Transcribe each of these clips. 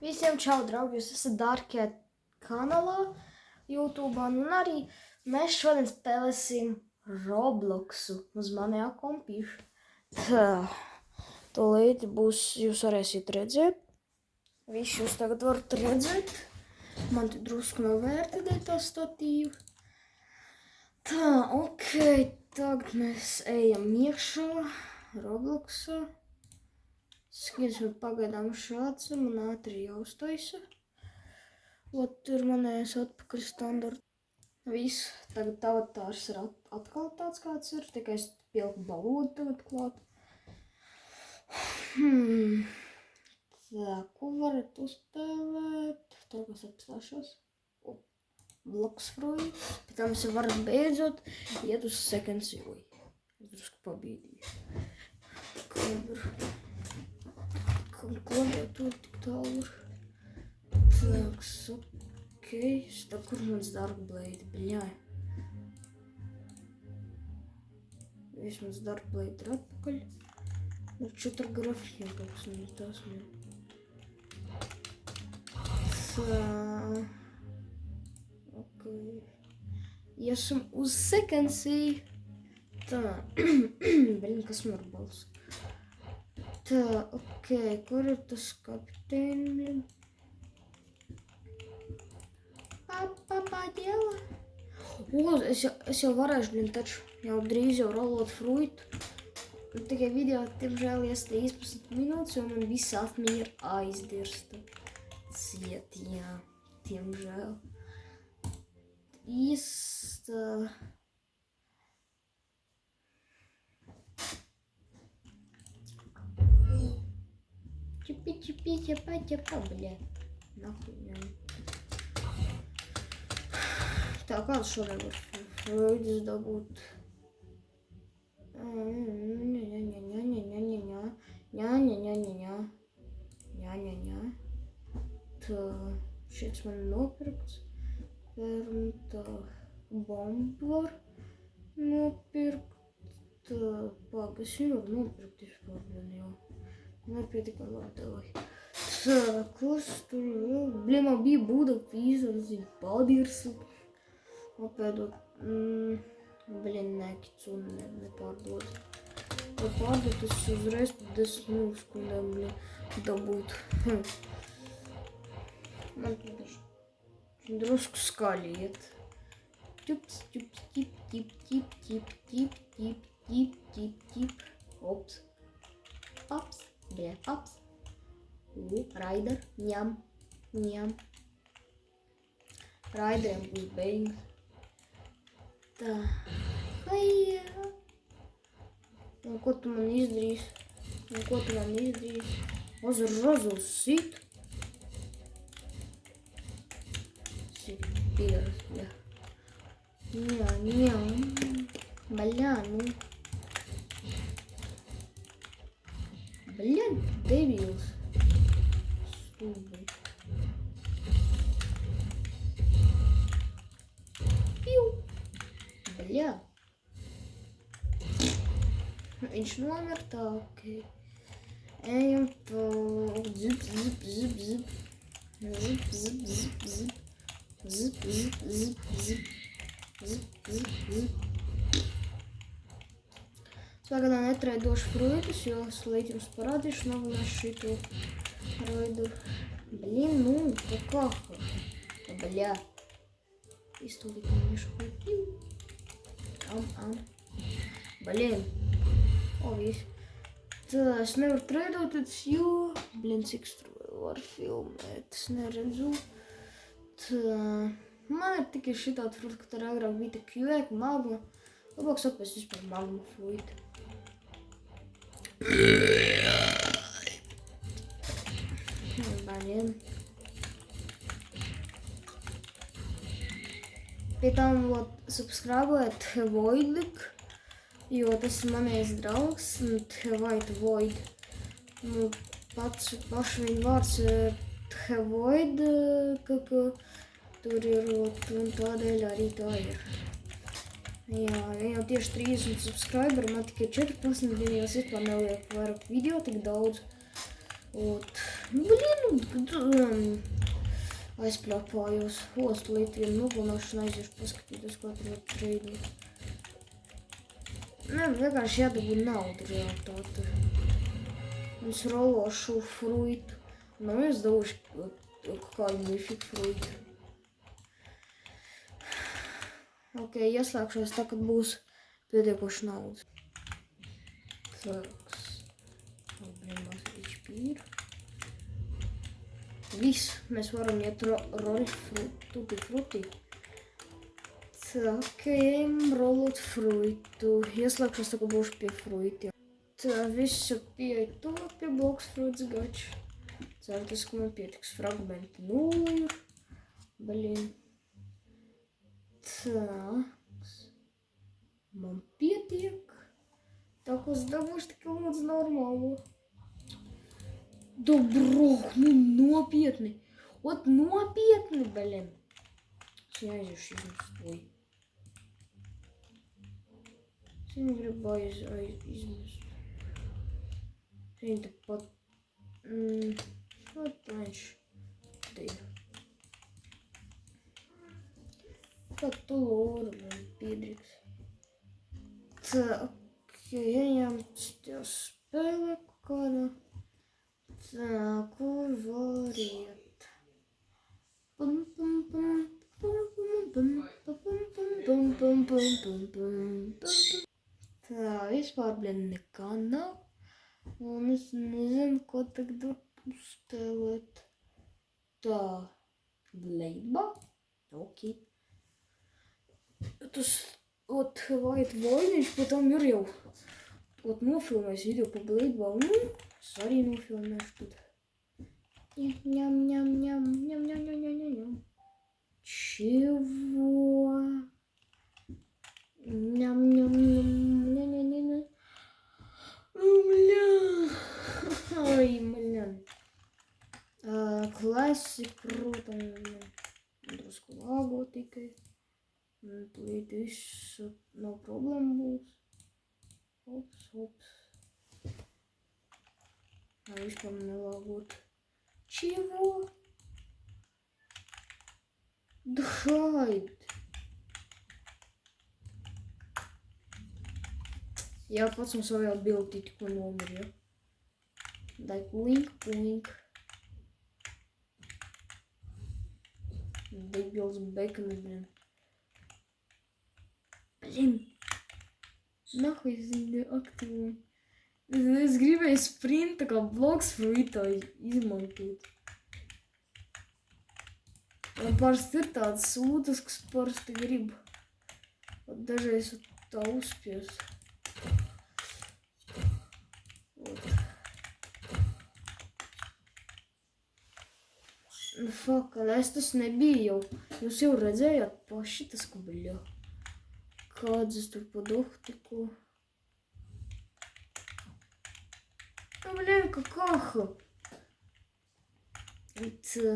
Visiem čau, draugi! Jūs esat Darkēt kanālā, YouTube, un arī mēs šodien spēlēsim Robloxu uz manējā kompīša. Tā, tūlīt būs, jūs varēsiet redzēt. Visi jūs tagad varat redzēt. Man te drusku nav vērta dēļ tā statīva. Tā, ok, tagad mēs ejam iekšā Robloxā. Skins man pagaidām šāds, man ātri jāuztaisa. Ot, tur manējais atpakaļ standarta. Viss, tagad avatārs ir atkal tāds kāds ir, tikai es pieliku valodu tagad klāt. Tā, ko varat uzspēlēt? Tagad es apstāšos. Bloksfruji. Pēc tam es varat beidzot iet uz second series. Es drusku pabīdīju. Ko jau tur tik tālu? Tāks, ok. Tā, kur mans Darkblade? Bļāj. Viss mans Darkblade ir atpakaļ. Nu, četri grafiem kaut kas man tās man. Tā. Ok. Iesam uz second series. Tā. Bļin, kas man ar balsu? Tā, ok, kur ir tas kapteinis? Papā ģēlā. Es jau varēšu, blin, taču jau drīz jau rolot fruitu. Tikai video, tiemžēl, ies 13 minūtes, jo man visa atmiņa ir aizdirsta. Ciet, jā, tiemžēl. Īsta... Чипи-чипи-чапа-чапа, бля. Нахуй, бля. Tā, kāds šodien var fruitus dabūt? Ņā. Tā, šiets man nopirkts. Tā, bombu var nopirkt. Tā, pagas jau var nopirkt vispār, bļan, jau. Nepietiekam labi davai. Tā, kas tur vēl? Bļin, man bija būda pīzars, paldirsu. Apēdot, bļin, nekicu un nepārdod. Lai pārdot, es uzreiz pat 10 sekundēm, bļin, dabūt. Man drusku skaļi iet. Ķups, ķups, ķip, ķip, ķip, ķip, ķip, ķip, ķip, ķip, ķip. Ops. Ops. Bļa, ops. Raider, ņem. Raideriem būs beigas. Tā. Haijā. Un ko tu man izdarīsi? Разу sit. Sit, pieras, bļa. Ņā. Bļa, nu. Блин, дебилс. Стубы. Пиу. Бля. Viņš nomir tā, ok. Ejam pa zip. Pagadā netraidošu fruitus, jo es līdz jums parādīšu nogalināšu šito raidu. Blin, nu, tā kā. Bļā. Iztūlīt mēšu kuļu. Blin. O, viss. Tā, es nevaru traidot, jo... Blin, cik strūju var filmēt, es neredzu. Tā, man ir tikai šitāda fruita, ka tā agrāk bija tā kjūēka, magma. Labāk sapēs vispār magma fruita. Блин. Pie tam subscribēt Voidlik, jo tas ir manējais draugs, White Void. Nu, pašu viņa vārds Void, ka tur ir, un tādēļ arī tā ir. Jā, jau tieši 30 subscriberi, man tikai 14, viņa jau vispār neliek vairāk video, tik daudz. Вот. Блин, aizpļāpājos ostu līdz nogalināšanu aiziešu paskatīties, ko tur var treidīt. Nē, vienkārši jādabū naudu realitāte. Es rološu fruitu. Nu, es dabūšu kādu mifiku fruitu. Ok, ieslēgšos tā, kad būs pietiekoši naudas. Sāks. Problēmās HP. Viss, mēs varam iet tutti frutti. Tā, ok, rolot fruitu. Ieslēgšos tā, ka būšu pie fruitiem. Tā, viss ir pieeja to pie bloks fruits gača. Ceru, tas, ka man pietiks fragmenti 0 ir. Blin. Tā. Man pietiek. Tā, ko es dabūšu tikai lūdzu normālo. Dobrok, nu nopietni. Ot nopietni, blin. Es jāiziešu izmestoju. Es viņu gribu izmest. Viņa tepat. Ot viņš. Te ir. Kā tu lūru, man piedriks. Tā, ok, ejam tie spēlē kādā. Tā, kur var iet? Pum, pum, pum, pum, pum, pum, pum, pum, pum, pum, pum, pum. Tā, vispār, blin, nekā nav. Un es nezinu, ko tagad spēlēt. Tā, Blade. Ok. Tas, ot, White Voiniņš, potom ir jau, ot, nofilmējis video pa Blade. Es arī nofilmēšu tad. Ņam, ņam, ņam, ņam, ņam, ņam, ņam, ņam. Чего? Ням, ням, ням, ням, ням, ням. Бля. Ой, блин. Классик, круто. Drusku lāgo tikai. Tūlīt viss nav problēma būs. Hops, hops. Vispār nelāgot. Чего? Дхайд. Я pats un savu bildi tikko nomirju. Dai puink, puink. Debils bekani, blin. Blin. Nahuj es viņu aktīvu. Es gribēju sprinta kā bloks fruitā izmantot. Man parasti ir tāds sūtas, kas parasti grib. Dažreiz tā uzspies. Nu, fuck, es tas nebija jau. Jūs jau redzējāt paši tas, ka bļa. Kāds es tur padohu tikko. Nu, блин, какаха. Tā.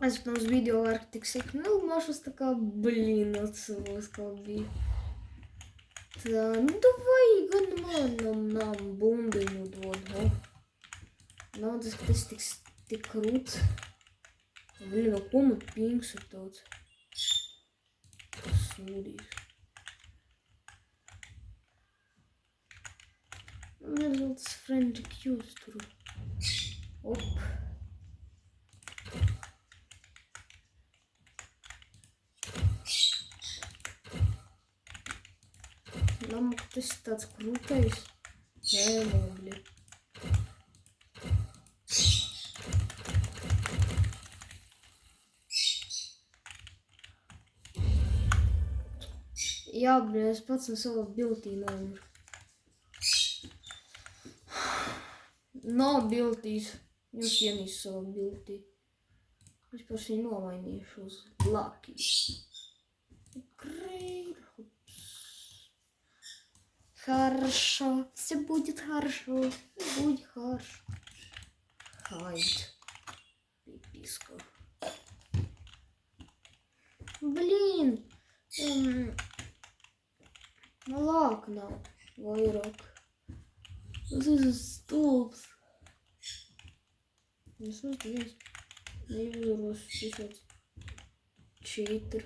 Es pirms video vērku tik sīk nomašas, tā kā, блин, atceros, kā bija. Tā, nu, davai, gan manam bumbiņu dod, ho. Nav tas, ka tas tik krūts. Блин, no ko man pings ir tāds? Sūdīs. Man ir tas friendly cues tur. Op. Lamma, ka tas ir tāds krūtais. Nē, mobļi. Jā, bļi, es pats no sava biltī nomiru. Nav biltīs. Jūs ienīst savu biltī. Es par viņu nomainīšu uz Lucky. Great. Хорошо. Все будет хорошо. Будет хорошо. Хайд. Пиписка. Блин. Malāk nav vairāk. Tas ir stulbs. Vismaz viens. Nejūros visāds. Cheater.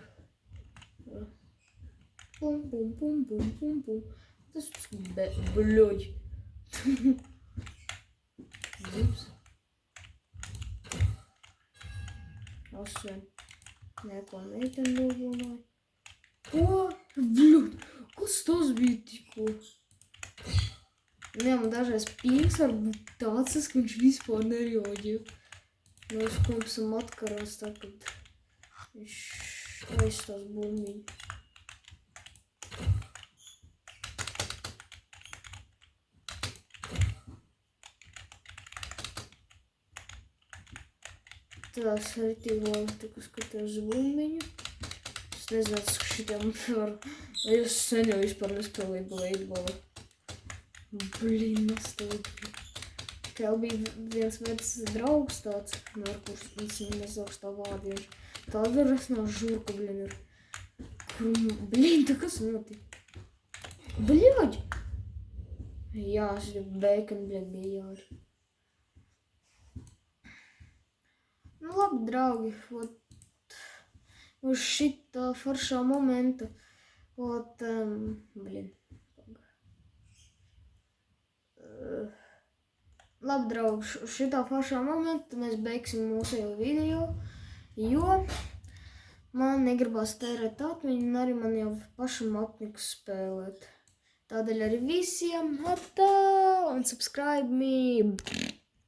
Pum, pum, pum, pum, pum, pum. Tas bļoģi. Zips. 8. Neko meiteni nogalināja. O, bļoģi. Kas tas bija tikko? Jā, man dažreiz pīks var būt tāds, ka viņš vispār nereaģē. Mēs kompsam atkarās tā, kad viņš aizstās bumbiņu. Tās arī tik labi, tik skatījos uz bumbiņu. Es nezinu, ka šitiem var... Es sen jau vispār nespēlēju Bladebolu. Blin, nostalģija. Tev bija viens vecs draugs tāds, ar kurš īstenībā nezaugst tā vārdu viņš. Tāda var rasnāt žurku, blin, ir. Blin, tā kas notika? Bļoģi! Jā, šī bacon, blin, bija jāri. Nu labi, draugi, uz šitā foršā momenta, blin, labi, draugi, uz šitā foršā momenta mēs beigsim mūsu video, jo man negribās tērēt atmiņu un arī man jau pašam apniks spēlēt. Tādēļ arī visiem atā un subscribe me!